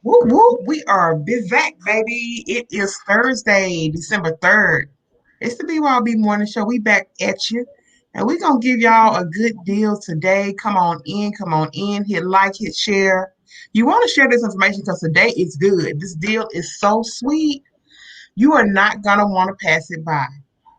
Whoop, whoop. We are back, baby. It is Thursday, December 3rd. It's the BYB Morning Show. We back at you. And we're going to give y'all a good deal today. Come on in, hit like, hit share. You want to share this information because today is good. This deal is so sweet. You are not going to want to pass it by.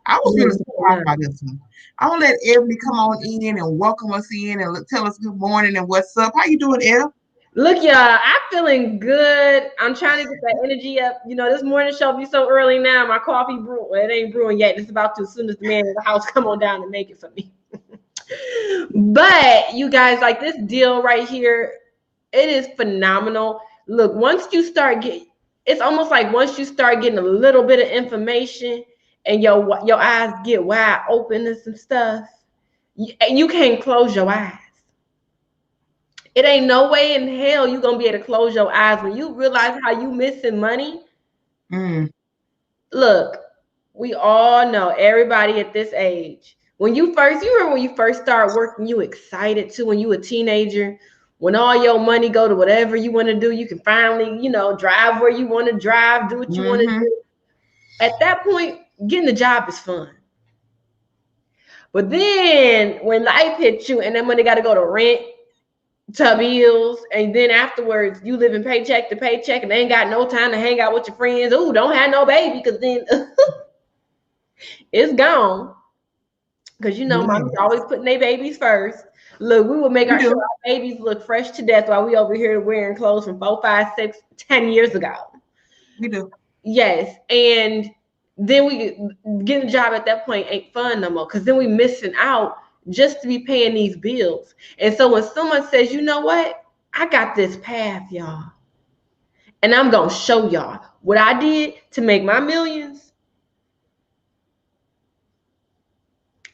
I was really No, surprised no. by this one. I want to let everybody come on in and welcome us in and tell us good morning and what's up. How you doing, El? Look, y'all, I'm feeling good. I'm trying to get that energy up. This morning show be so early now. My coffee brew, well, it ain't brewing yet. It's about to as soon as the man in the house come on down and make it for me. But you guys, like this deal right here, it is phenomenal. Look, once you start getting, it's almost like once you start getting a little bit of information and your eyes get wide open to some stuff, you can't close your eyes. It ain't no way in hell you gonna be able to close your eyes when you realize how you missing money. Mm, Look, we all know everybody at this age. You remember when you first start working, you excited too when you a teenager, when all your money go to whatever you want to do, you can finally, drive where you want to drive, do what you want to mm-hmm. do. At that point, getting the job is fun. But then when life hits you and that money got to go to rent, to bills, and then afterwards you living paycheck to paycheck and they ain't got no time to hang out with your friends. Ooh, don't have no baby because then it's gone. Because Yeah, mommy's always putting their babies first. Look, we will make we sure do. our babies look fresh to death while we over here wearing clothes from 4, 5, 6, 10 years ago. We do. Yes, and then we getting a job at that point ain't fun no more because then we missing out just to be paying these bills. And so when someone says, you know what, I got this path, y'all. And I'm gonna show y'all what I did to make my millions.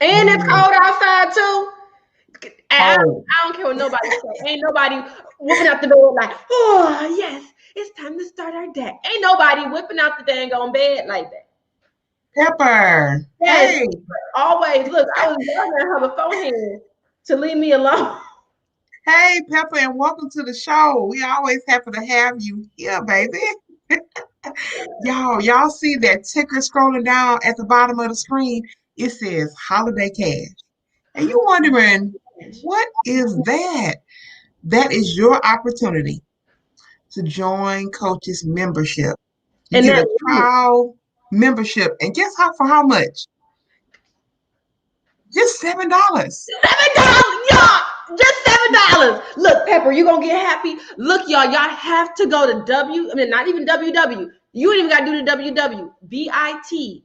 And it's Yeah. cold outside too. And Oh, I don't care what nobody say. Ain't nobody whipping out the door like, oh yes, it's time to start our day. Ain't nobody whipping out the dang on bed like that. Pepper. Yes, Hey, always look. I was yelling at her beforehand to leave me alone. hey, Pepper, and welcome to the show. We always happy to have you here, baby. Y'all see that ticker scrolling down at the bottom of the screen? It says holiday cash. And you wondering, what is that? That is your opportunity to join Coach's membership. You And get that a trial membership. And guess for how much? Just $7. $7, y'all. Just $7. Look, Pepper, you gonna get happy. Look, y'all have to go to not even WW. You ain't even gotta do the WW. bit.ly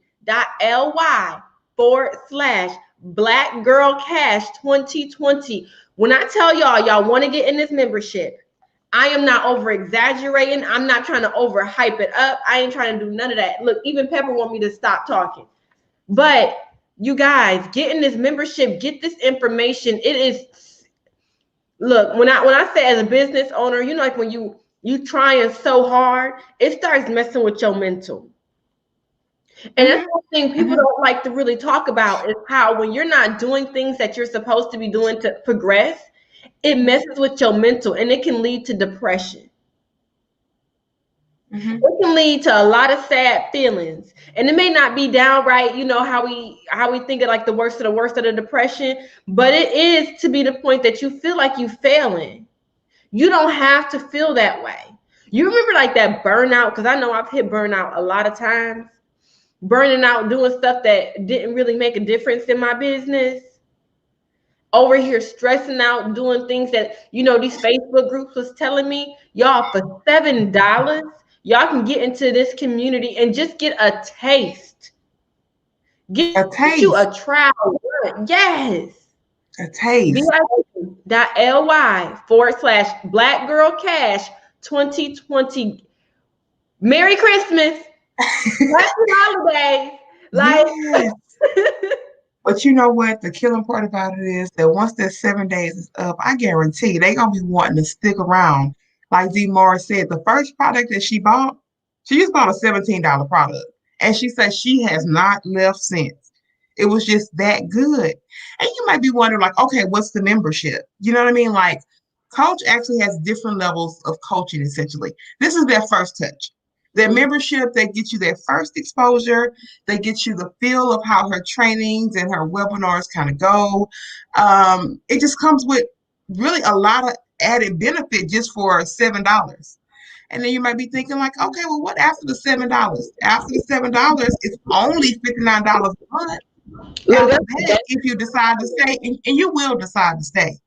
/Black Girl Cash 2020. When I tell y'all want to get in this membership, I am not over exaggerating. I'm not trying to overhype it up. I ain't trying to do none of that. Look, even Pepper want me to stop talking. But you guys, get in this membership, get this information. It is, look, when I say as a business owner, like when you trying so hard, it starts messing with your mental. And that's Hmm. one thing people Hmm. don't like to really talk about is how when you're not doing things that you're supposed to be doing to progress, it messes with your mental and it can lead to depression. Hmm. It can lead to a lot of sad feelings, and it may not be downright, how we think of like the worst of the depression, but it is to be the point that you feel like you failing. You don't have to feel that way. You remember like that burnout, because I know I've hit burnout a lot of times, burning out doing stuff that didn't really make a difference in my business, over here stressing out doing things that these Facebook groups was telling me, y'all, for $7 y'all can get into this community and just get a taste, get A you a taste. trial run. Yes. A taste. bit.ly /Black Girl Cash 2020. Merry Christmas, happy holidays. Like, Yes. But you know what? The killing part about it is that once that 7 days is up, I guarantee they gonna be wanting to stick around. Like D Morris said, the first product that she bought, she just bought a $17 product. And she said she has not left since. It was just that good. And you might be wondering, like, okay, what's the membership? You know what I mean? Like, Coach actually has different levels of coaching, essentially. This is their first touch. Their membership, they get you their first exposure. They get you the feel of how her trainings and her webinars kind of go. It just comes with really a lot of added benefit just for $7. And then you might be thinking like, okay, well, what after the $7? After the $7, it's only $59 a month. Look, After that, if you decide to stay, and you will decide to stay,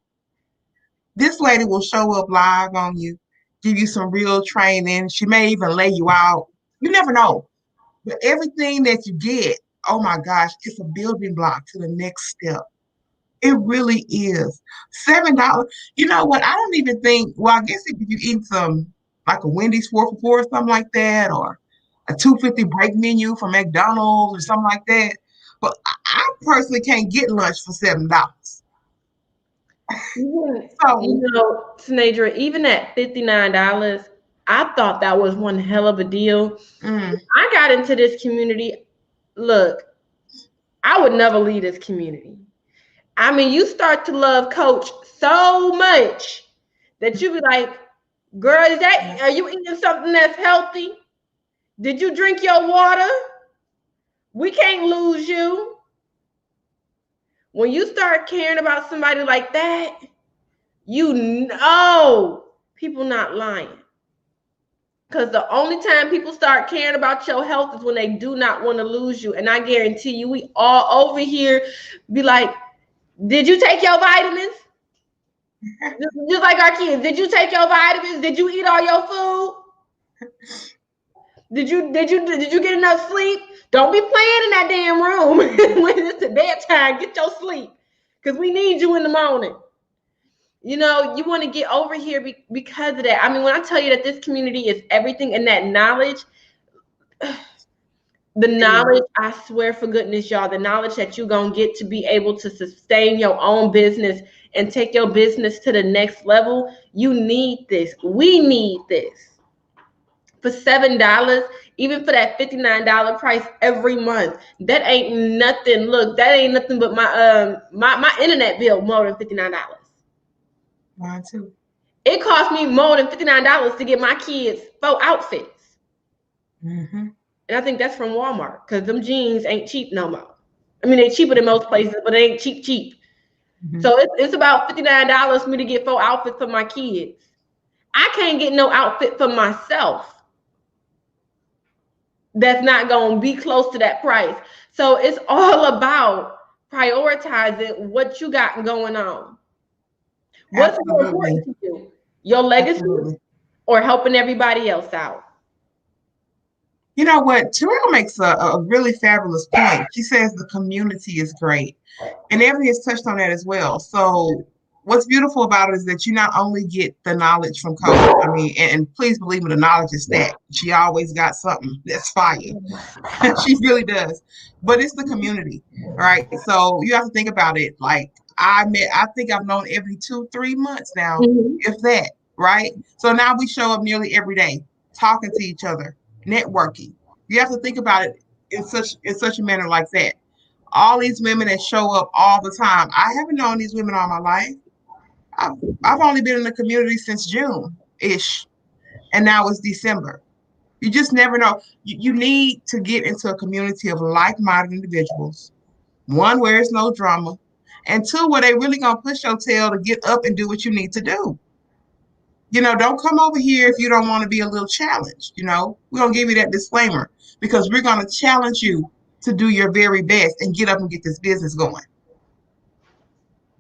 this lady will show up live on you, give you some real training. She may even lay you out. You never know. But everything that you get, oh my gosh, it's a building block to the next step. It really is. $7. You know what? I don't even think, well, I guess if you eat some like a Wendy's 4 for $4 or something like that, or a 250 break menu from McDonald's or something like that. But I personally can't get lunch for $7. So Snadra, even at $59, I thought that was one hell of a deal. I got into this community. Look, I would never leave this community. I mean, you start to love Coach so much that you be like, girl, are you eating something that's healthy? Did you drink your water? We can't lose you. When you start caring about somebody like that, you know people not lying. Because the only time people start caring about your health is when they do not want to lose you. And I guarantee you, we all over here be like, did you take your vitamins? Just like our kids, did you take your vitamins? Did you eat all your food? Did you get enough sleep? Don't be playing in that damn room when it's the bedtime. Get your sleep, because we need you in the morning. You know, you want to get over here because of that. I mean, when I tell you that this community is everything, and that knowledge, the knowledge, I swear for goodness, y'all, the knowledge that you're going to get to be able to sustain your own business and take your business to the next level, you need this. We need this. For $7, even for that $59 price every month, that ain't nothing. Look, that ain't nothing but my internet bill more than $59. Mine too. It cost me more than $59 to get my kids 4 outfits. Mm-hmm. And I think that's from Walmart, because them jeans ain't cheap no more. I mean, they're cheaper than most places, but they ain't cheap. Mm-hmm. So it's about $59 for me to get 4 outfits for my kids. I can't get no outfit for myself that's not going to be close to that price. So it's all about prioritizing what you got going on. What's more important to you? Your legacy or helping everybody else out? You know what? Terrell makes a really fabulous point. She says the community is great. And Ebony has touched on that as well. So what's beautiful about it is that you not only get the knowledge from Coach, I mean, and please believe me, the knowledge is stacked. She always got something that's fire. She really does. But it's the community, right? So you have to think about it. Like I think I've known every 2-3 months now, if that, right? So now we show up nearly every day, talking to each other, networking. You have to think about it in such a manner like that. All these women that show up all the time. I haven't known these women all my life. I've only been in the community since June-ish, and now it's December. You just never know. You need to get into a community of like-minded individuals. One, where there's no drama, and two, where they really gonna push your tail to get up and do what you need to do. You know, don't come over here if you don't want to be a little challenged. You know, we're gonna give you that disclaimer because we're gonna challenge you to do your very best and get up and get this business going.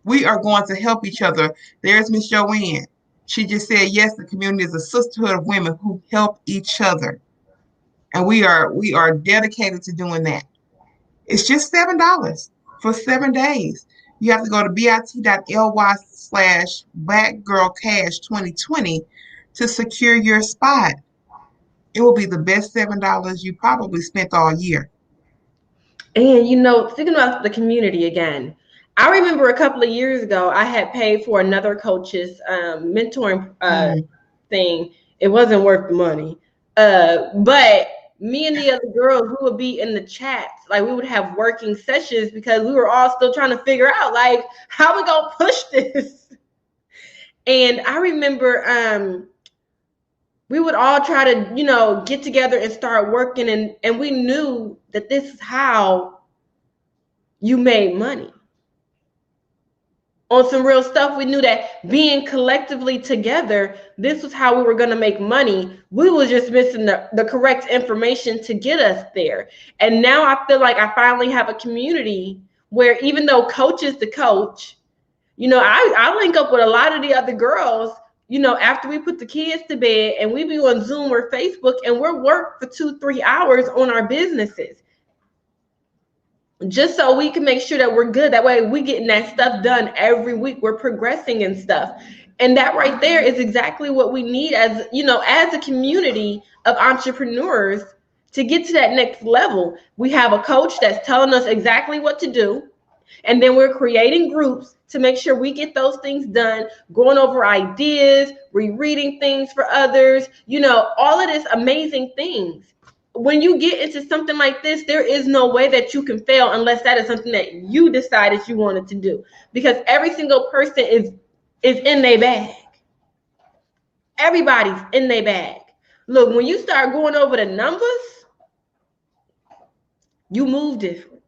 We are going to help each other. There's Miss Joanne. She just said, yes, the community is a sisterhood of women who help each other. And we are dedicated to doing that. It's just $7 for 7 days. You have to go to bit.ly/BlackGirlCash2020 to secure your spot. It will be the best $7 you probably spent all year. And, you know, thinking about the community again, I remember a couple of years ago, I had paid for another coach's mentoring thing. It wasn't worth the money. But me and the other girls who would be in the chats, like we would have working sessions because we were all still trying to figure out, like, how we gonna push this? And I remember we would all try to, get together and start working, and we knew that this is how you made money. On some real stuff, we knew that being collectively together, this was how we were going to make money. We were just missing the correct information to get us there. And now I feel like I finally have a community where, even though coach is the coach, I link up with a lot of the other girls, after we put the kids to bed, and we be on Zoom or Facebook, and we're work for 2-3 hours on our businesses, just so we can make sure that we're good. That way we getting that stuff done every week. We're progressing and stuff. And that right there is exactly what we need as a community of entrepreneurs to get to that next level. We have a coach that's telling us exactly what to do. And then we're creating groups to make sure we get those things done, going over ideas, rereading things for others, all of this amazing things. When you get into something like this, there is no way that you can fail unless that is something that you decided you wanted to do, because every single person is in their bag. Everybody's in their bag. Look, when you start going over the numbers, you move different.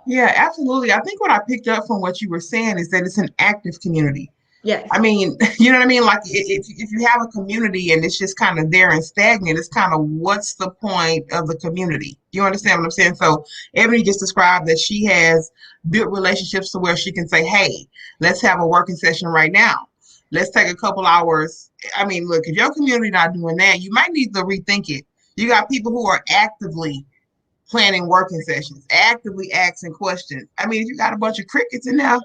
Yeah, absolutely. I think what I picked up from what you were saying is that it's an active community. Yes. I mean, you know what I mean? Like if you have a community and it's just kind of there and stagnant, it's kind of what's the point of the community? You understand what I'm saying? So Ebony just described that she has built relationships to where she can say, hey, let's have a working session right now. Let's take a couple hours. I mean, look, if your community not doing that, you might need to rethink it. You got people who are actively planning working sessions, actively asking questions. I mean, if you got a bunch of crickets in there,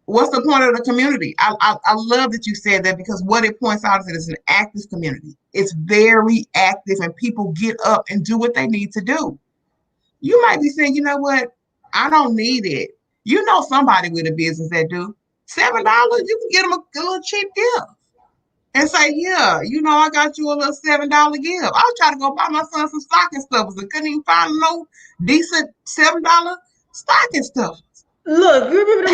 what's the point of the community? I love that you said that, because what it points out is that it's an active community. It's very active, and people get up and do what they need to do. You might be saying, you know what? I don't need it. You know somebody with a business that do. $7, you can get them a little cheap gift. And say, yeah, I got you a little $7 gift. I was trying to go buy my son some stocking stuffers and couldn't even find no decent $7 stocking stuffers. Look, you remember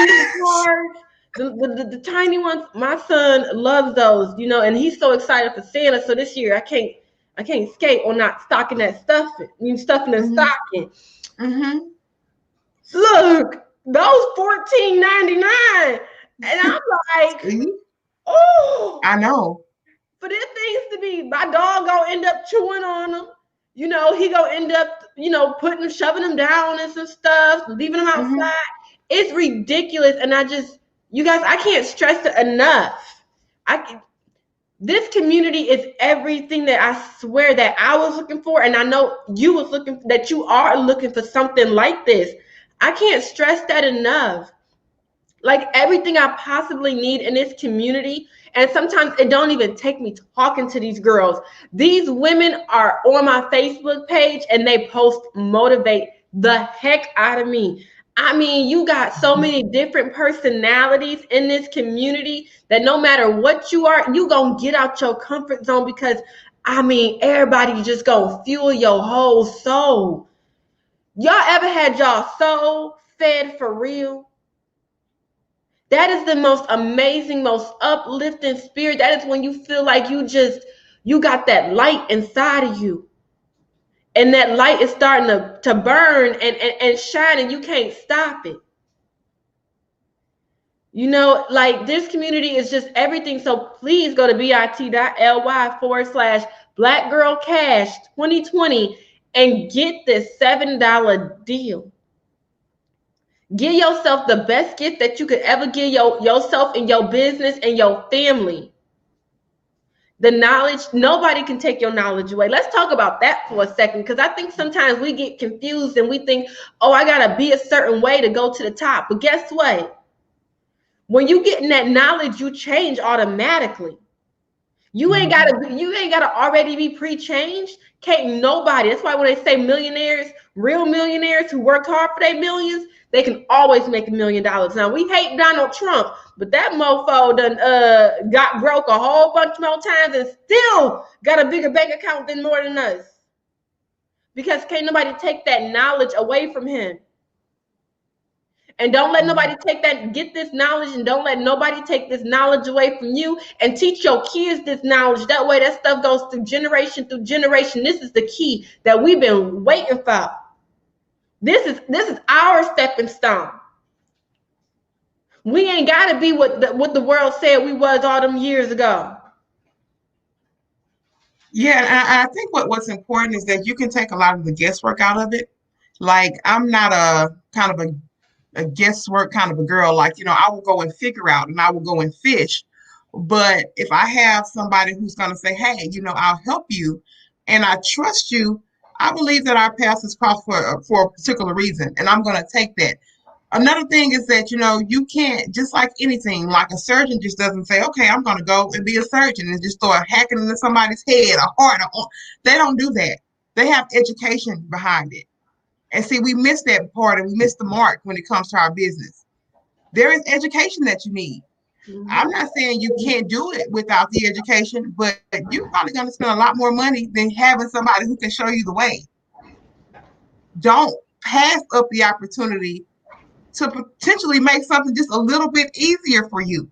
the tiny ones? My son loves those, and he's so excited for Santa. So this year I can't escape on not stocking that stuffing. Stuffing the stocking. Mm-hmm. Look, those $14.99, and I'm like, oh, I know. For their things to be, my dog gonna end up chewing on them. He gonna end up, shoving them down and some stuff, leaving them outside. Mm-hmm. It's ridiculous, and you guys, I can't stress it enough. This community is everything that I swear that I was looking for, and I know you are looking for something like this. I can't stress that enough. Like, everything I possibly need in this community, and sometimes it don't even take me talking to these girls. These women are on my Facebook page, and they motivate the heck out of me. I mean, you got so many different personalities in this community that no matter what you are, you gonna get out your comfort zone, because everybody just gonna fuel your whole soul. Y'all ever had y'all soul fed for real? That is the most amazing, most uplifting spirit. That is when you feel like you got that light inside of you. And that light is starting to burn and shine, and you can't stop it. Like, this community is just everything. So please go to bit.ly/Black Girl Cash 2020 and get this $7 deal. Give yourself the best gift that you could ever give yourself and your business and your family. The knowledge, nobody can take your knowledge away. Let's talk about that for a second, because I think sometimes we get confused and we think, oh, I got to be a certain way to go to the top. But guess what? When you get in that knowledge, you change automatically. You ain't gotta already be pre-changed. Can't nobody. That's why when they say millionaires, real millionaires who worked hard for their millions, they can always make $1 million. Now, we hate Donald Trump, but that mofo done got broke a whole bunch more times and still got a bigger bank account than more than us. Because can't nobody take that knowledge away from him. And don't let nobody get this knowledge, and don't let nobody take this knowledge away from you, and teach your kids this knowledge. That way that stuff goes through generation. This is the key that we've been waiting for. This is our stepping stone. We ain't got to be what the world said we was all them years ago. Yeah, and I think what's important is that you can take a lot of the guesswork out of it. Like, I'm not a kind of a guesswork kind of a girl. Like, I will go and figure out and I will go and fish. But if I have somebody who's going to say, hey, I'll help you and I trust you, I believe that our paths is crossed for a particular reason. And I'm going to take that. Another thing is that, you can't, just like anything, like a surgeon just doesn't say, okay, I'm going to go and be a surgeon and just start hacking into somebody's head or heart. They don't do that. They have education behind it. And see, we miss that part and we miss the mark when it comes to our business. There is education that you need. Mm-hmm. I'm not saying you can't do it without the education, but you're probably going to spend a lot more money than having somebody who can show you the way. Don't pass up the opportunity to potentially make something just a little bit easier for you.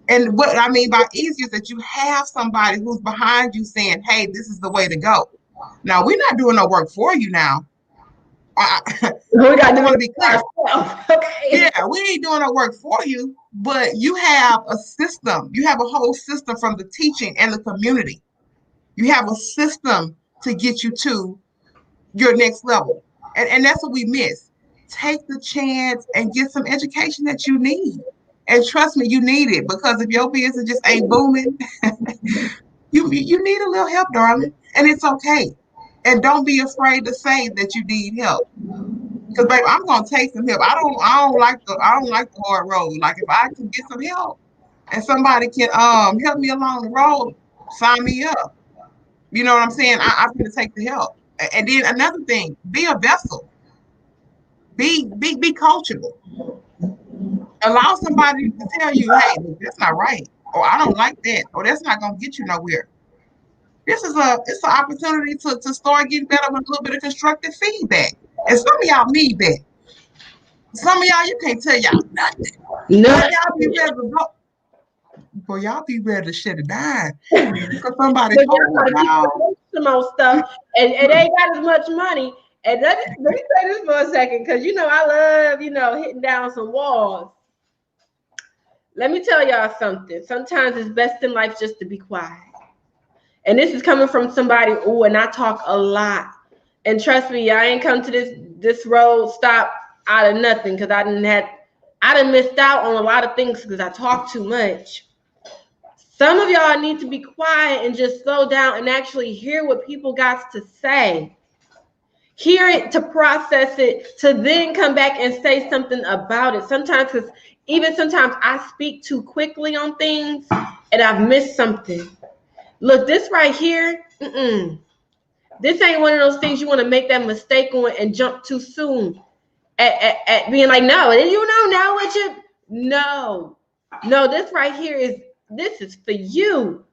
And what I mean by easier is that you have somebody who's behind you saying, hey, this is the way to go. Now, we're not doing no work for you now. We got to be clear. Okay. Yeah, we ain't doing no work for you, but you have a system. You have a whole system from the teaching and the community. You have a system to get you to your next level. And that's what we miss. Take the chance and get some education that you need. And trust me, you need it, because if your business just ain't booming, you need a little help, darling. And it's okay. And don't be afraid to say that you need help. Because, baby, I'm gonna take some help. I don't like the hard road. Like, if I can get some help and somebody can help me along the road, sign me up. You know what I'm saying? I'm gonna take the help. And then another thing, be a vessel. Be coachable. Allow somebody to tell you, hey, that's not right, or I don't like that, or that's not gonna get you nowhere. It's an opportunity to start getting better with a little bit of constructive feedback. And some of y'all need that. Some of y'all, you can't tell y'all nothing. No. Y'all be ready to go. Boy, y'all be ready to shut it down. Because somebody told y'all some more stuff, and they ain't got as much money. And let me say this for a second, because I love hitting down some walls. Let me tell y'all something. Sometimes it's best in life just to be quiet. And this is coming from somebody, and I talk a lot. And trust me, I ain't come to this road stop out of nothing, because I done missed out on a lot of things because I talk too much. Some of y'all need to be quiet and just slow down and actually hear what people got to say. Hear it, to process it, to then come back and say something about it. Sometimes I speak too quickly on things and I've missed something. Look, this right here, this ain't one of those things you want to make that mistake on and jump too soon at being like, no, you don't know what you, no, this right here this is for you.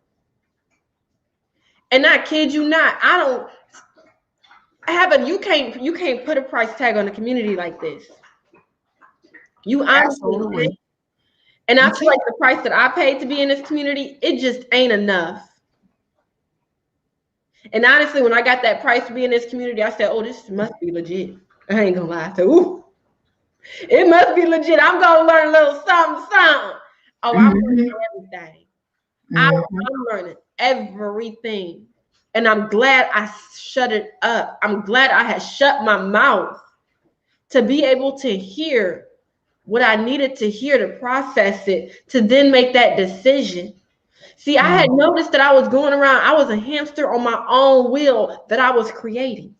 And I kid you not, you can't put a price tag on a community like this. You honestly, and I feel like the price that I paid to be in this community, it just ain't enough. And honestly, when I got that price to be in this community, I said, oh, this must be legit. I ain't gonna lie. I said, ooh, it must be legit. I'm gonna learn a little something. Oh, I'm learning everything. I'm learning everything. And I'm glad I shut it up. I'm glad I had shut my mouth to be able to hear what I needed to hear, to process it, to then make that decision. See, I had noticed that I was going around, I was a hamster on my own wheel that I was creating.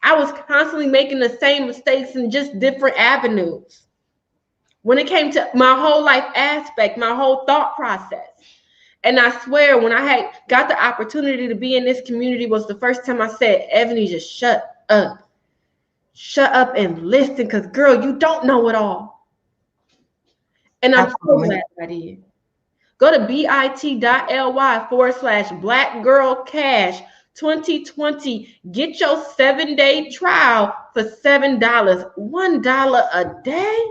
I was constantly making the same mistakes in just different avenues. When it came to my whole life aspect, my whole thought process. And I swear, when I had got the opportunity to be in this community was the first time I said, Ebony, just shut up. Shut up and listen, because, girl, you don't know it all. And I'm so glad I did. Go to bit.ly/Black Girl Cash 2020. Get your 7-day trial for $7. $1 a day.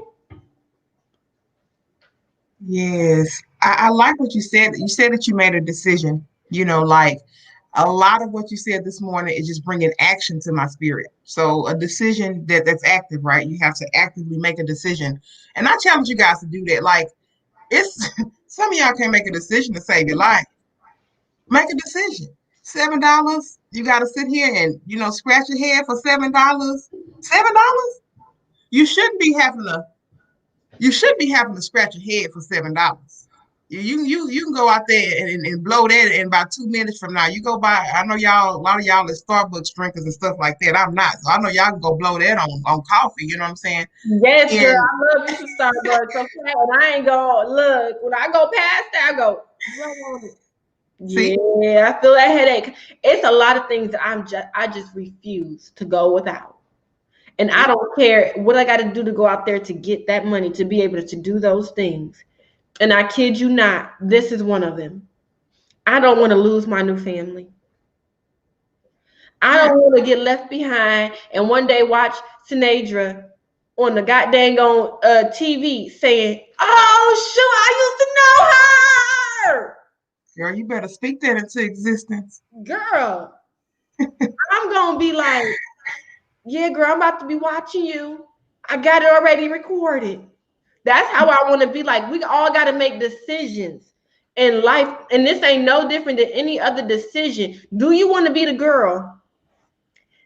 Yes. I like what you said. You said that you made a decision, like a lot of what you said this morning is just bringing action to my spirit. So a decision that's active, right? You have to actively make a decision. And I challenge you guys to do that. Like it's some of y'all can't make a decision to save your life. Make a decision. $7. You got to sit here and scratch your head for $7. $7. You shouldn't be having to. You should be having to scratch your head for $7. You can go out there and blow that in about 2 minutes from now. You go buy. I know y'all. A lot of y'all is Starbucks drinkers and stuff like that. I'm not, so I know y'all can go blow that on coffee. You know what I'm saying? Yes, And girl. I love me some Starbucks. Okay, and I ain't gonna look when I go past that. I go blow on it. see, Yeah, I feel that headache. It's a lot of things that I just refuse to go without. And I don't care what I got to do to go out there to get that money to be able to do those things. And I kid you not, this is one of them. I don't want to lose my new family. I don't want to get left behind and one day watch Sinadra on the goddamn on TV saying, "Oh, shoot, I used to know her." girl, you better speak that into existence. Girl, I'm going to be like, yeah, girl, I'm about to be watching you. I got it already recorded. That's how I want to be. Like, we all got to make decisions in life. And this ain't no different than any other decision. Do you want to be the girl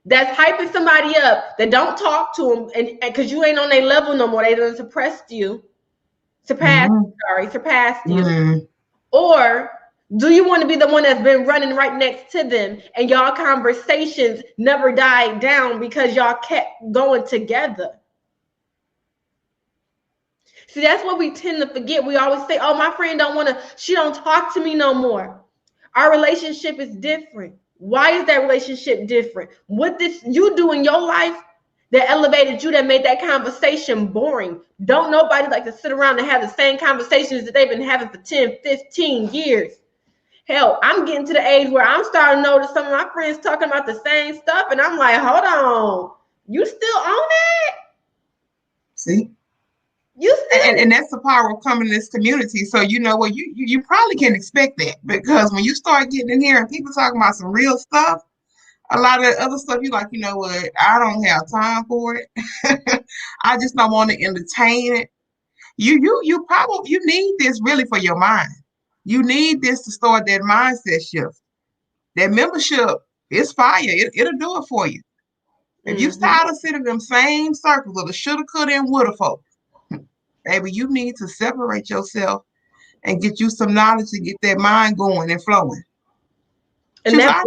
that's hyping somebody up, that don't talk to them and because you ain't on their level no more? They done surpassed you. Surpassed you. Or do you want to be the one that's been running right next to them and y'all conversations never died down because y'all kept going together? See, that's what we tend to forget. We always say, "Oh, my friend she don't talk to me no more." Our relationship is different. Why is that relationship different? What did you do in your life that elevated you, that made that conversation boring? Don't nobody like to sit around and have the same conversations that they've been having for 10, 15 years. Hell, I'm getting to the age where I'm starting to notice some of my friends talking about the same stuff, and I'm like, hold on, you still on it? See? You still and that's the power of coming in this community. So you probably can expect that, because when you start getting in here and people talking about some real stuff, a lot of other stuff, you're like, you know what, I don't have time for it. I just don't want to entertain it. You need this really for your mind. You need this to start that mindset shift. That membership is fire. It'll do it for you. If you tired of sitting in them same circles of the shoulda, coulda, and woulda folk, baby, you need to separate yourself and get you some knowledge to get that mind going and flowing. And that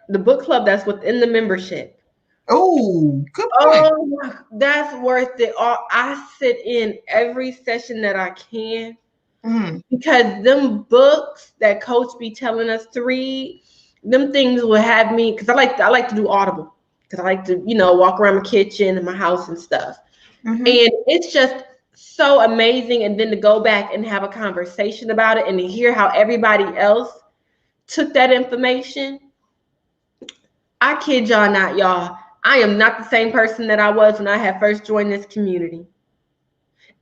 the book club that's within the membership. Oh, good point. Oh, that's worth it. I sit in every session that I can because them books that Coach be telling us to read, them things will have me, because I like to do Audible, because I like to walk around my kitchen and my house and stuff, and it's just so amazing. And then to go back and have a conversation about it and to hear how everybody else took that information. I kid y'all not, y'all. I am not the same person that I was when I had first joined this community.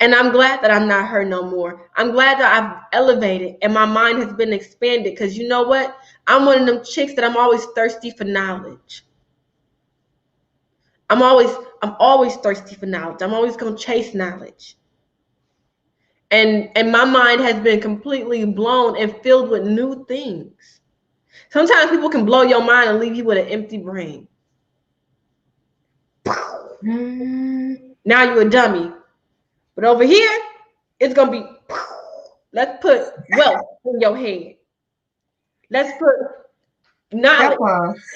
And I'm glad that I'm not her no more. I'm glad that I've elevated and my mind has been expanded, because you know what? I'm one of them chicks that I'm always thirsty for knowledge. I'm always thirsty for knowledge. I'm always going to chase knowledge. And my mind has been completely blown and filled with new things. Sometimes people can blow your mind and leave you with an empty brain. Now you're a dummy. But over here, it's going to be, let's put wealth in your head. Let's put knowledge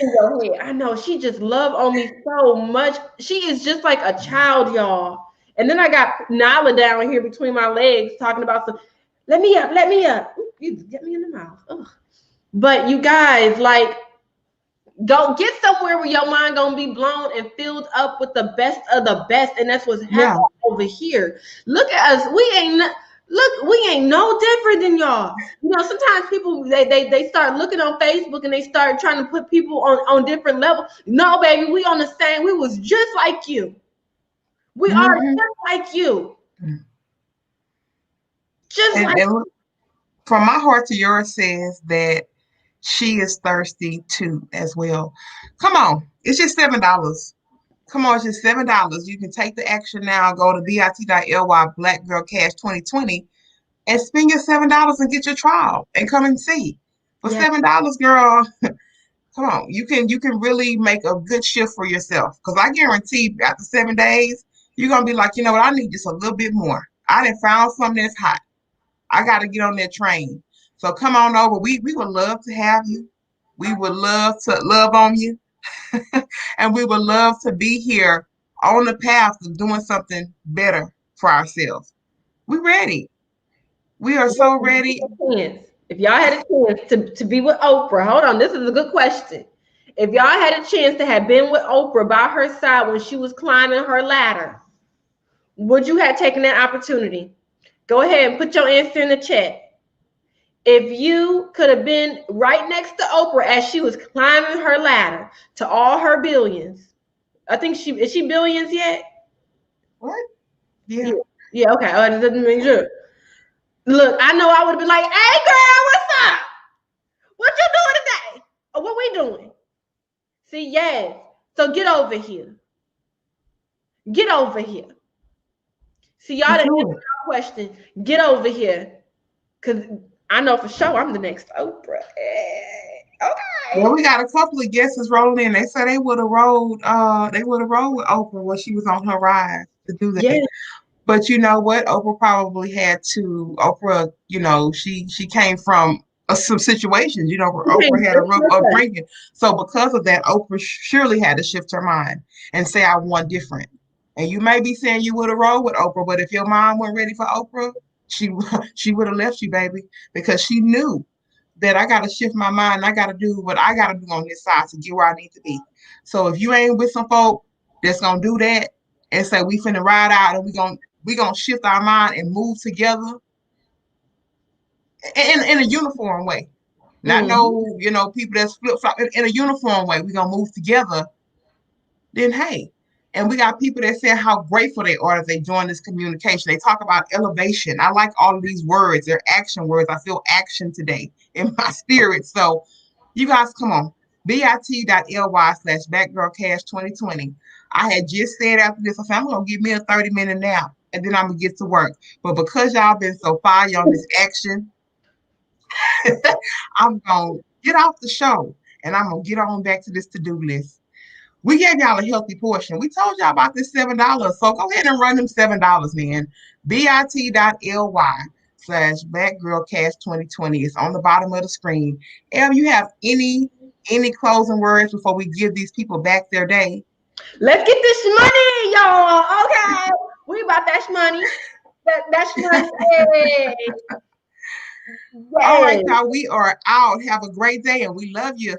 in your head. I know, she just loved on me so much. She is just like a child, y'all. And then I got Nala down here between my legs talking about some, let me up. Ooh, you get me in the mouth. Ugh. But you guys, like, go get somewhere where your mind gonna be blown and filled up with the best of the best, and that's what's happening over here. Look at us. We ain't no different better than y'all. You know, sometimes people they start looking on Facebook and they start trying to put people on different levels. No, baby, we on the same. We was just like you. We are just like you. Just like And from my heart to yours says that she is thirsty too as well. Come on, it's just $7. Come on, it's just $7. You can take the action now. Go to bit.ly Black Girl Cash 2020 and spend your $7 and get your trial and come and see. For $7, girl, come on, you can really make a good shift for yourself. Because I guarantee after 7 days, you're gonna be like, you know what, I need just a little bit more. I done found something that's hot. I got to get on that train. So come on over. We would love to have you. We would love to love on you. And we would love to be here on the path of doing something better for ourselves. We're ready. We are so ready. If y'all had a chance to be with Oprah, hold on, this is a good question. If y'all had a chance to have been with Oprah by her side when she was climbing her ladder, would you have taken that opportunity? Go ahead and put your answer in the chat. If you could have been right next to Oprah as she was climbing her ladder to all her billions, I think is she billions yet? What? Yeah. Yeah, okay. That doesn't mean sure. Look, I know I would have been like, hey girl, what's up? What you doing today? Or what we doing? See, yes. So get over here. Get over here. See, y'all didn't answer my question. Get over here. Because I know for sure I'm the next Oprah. Okay. Well, we got a couple of guesses rolling in. They said they would have rolled with Oprah when she was on her ride to do that. Yeah. But you know what? Oprah, you know, she came from some situations, you know, where Oprah had a rough upbringing. So because of that, Oprah surely had to shift her mind and say, I want different. And you may be saying you would have rolled with Oprah, but if your mom wasn't ready for Oprah, she would have left you, baby, because she knew that I got to shift my mind. I got to do what I got to do on this side to get where I need to be. So if you ain't with some folk that's going to do that and say, we finna ride out and we gonna shift our mind and move together in a uniform way. Not no, you know, people that's flip flop in a uniform way. We're gonna move together. Then hey, and we got people that say how grateful they are that they join this communication. They talk about elevation. I like all of these words. They're action words. I feel action today in my spirit. So you guys come on. bit.ly/BlackGirlCash2020. I had just said after this, I said, I'm gonna give me a 30-minute nap and then I'm gonna get to work. But because y'all been so fire on this action, I'm gonna get off the show and I'm gonna get on back to this to-do list. We gave y'all a healthy portion. We told y'all about this $7. So go ahead and run them $7, man. bit.ly/BlackGirlCash2020. It's on the bottom of the screen. El, you have any closing words before we give these people back their day? Let's get this money, y'all. Okay. We about that money. That's money. Hey. All right, y'all. We are out. Have a great day and we love you.